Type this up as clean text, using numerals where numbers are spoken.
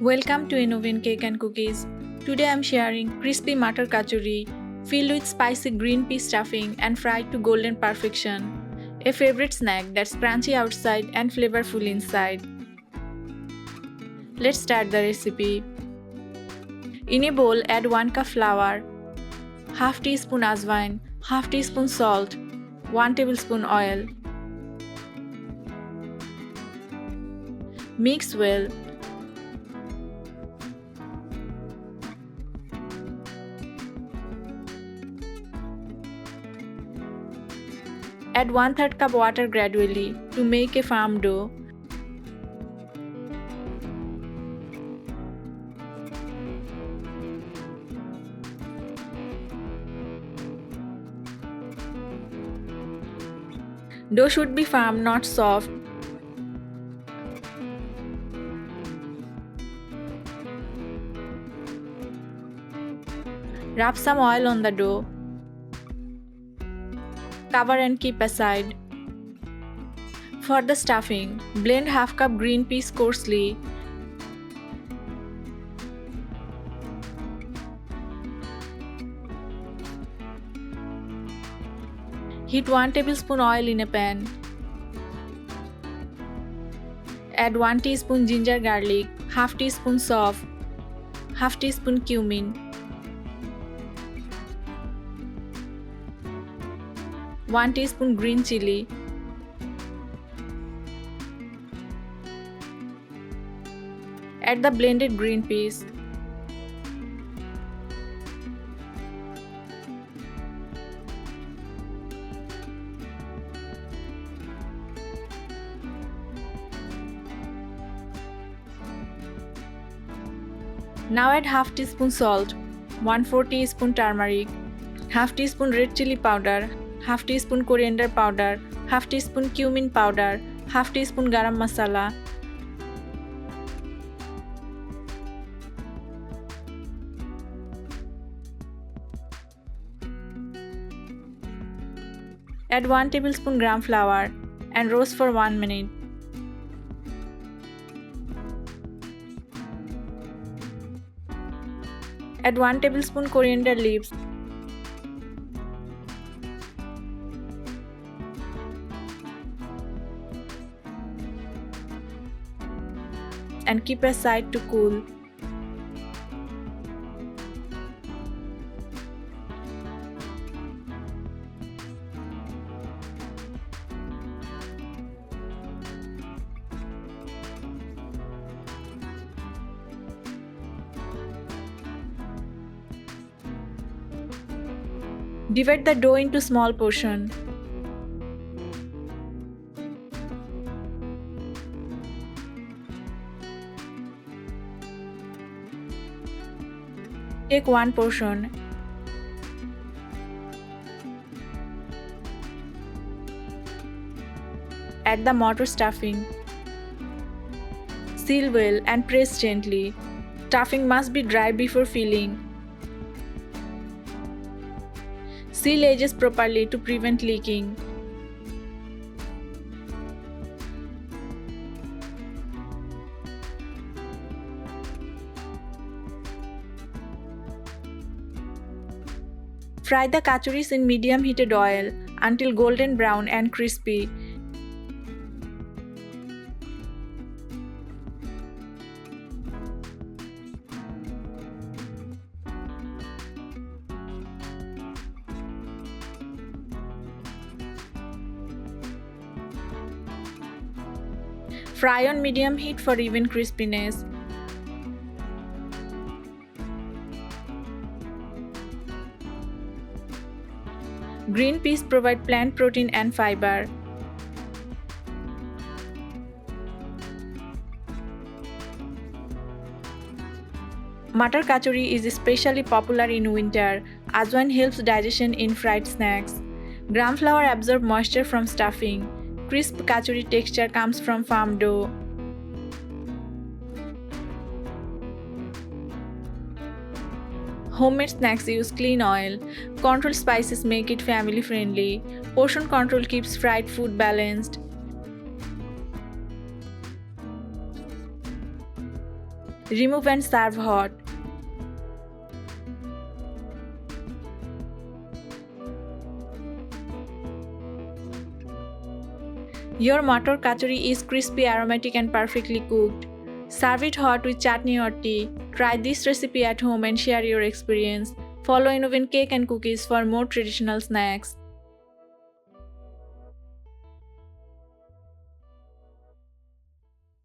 Welcome to Innovin Cake and Cookies. Today I'm sharing crispy Matar Kachori filled with spicy green pea stuffing and fried to golden perfection. A favorite snack that's crunchy outside and flavorful inside. Let's start the recipe. In a bowl, add 1 cup flour, half teaspoon ajwain, half teaspoon salt, 1 tablespoon oil. Mix well. Add 1/3 cup water gradually to make a firm dough. Dough should be firm, not soft. Rub some oil on the dough. Cover and keep aside. For the stuffing, blend half cup green peas coarsely. Heat 1 tablespoon oil in a pan. Add 1 teaspoon ginger garlic, half teaspoon sauce, half teaspoon cumin, 1 teaspoon green chili, add the blended green peas. Now add half teaspoon salt, 1/4 teaspoon turmeric, half teaspoon red chili powder, half teaspoon coriander powder, half teaspoon cumin powder, half teaspoon garam masala. Add 1 tablespoon gram flour and roast for 1 minute. Add 1 tablespoon coriander leaves. And keep aside to cool. Divide the dough into small portions. Take 1 portion. Add the mutter stuffing. Seal well and press gently. Stuffing must be dry before filling. Seal edges properly to prevent leaking. Fry the kachoris in medium heated oil until golden brown and crispy. Fry on medium heat for even crispiness. Green peas provide plant protein and fiber. Matar Kachori is especially popular in winter. Ajwain helps digestion in fried snacks. Gram flour absorbs moisture from stuffing. Crisp kachori texture comes from firm dough. Homemade snacks use clean oil. Controlled spices make it family friendly. Portion control keeps fried food balanced. Remove and serve hot. Your Matar Kachori is crispy, aromatic and perfectly cooked. Serve it hot with chutney or tea. Try this recipe at home and share your experience. Follow Innovent Cake and Cookies for more traditional snacks.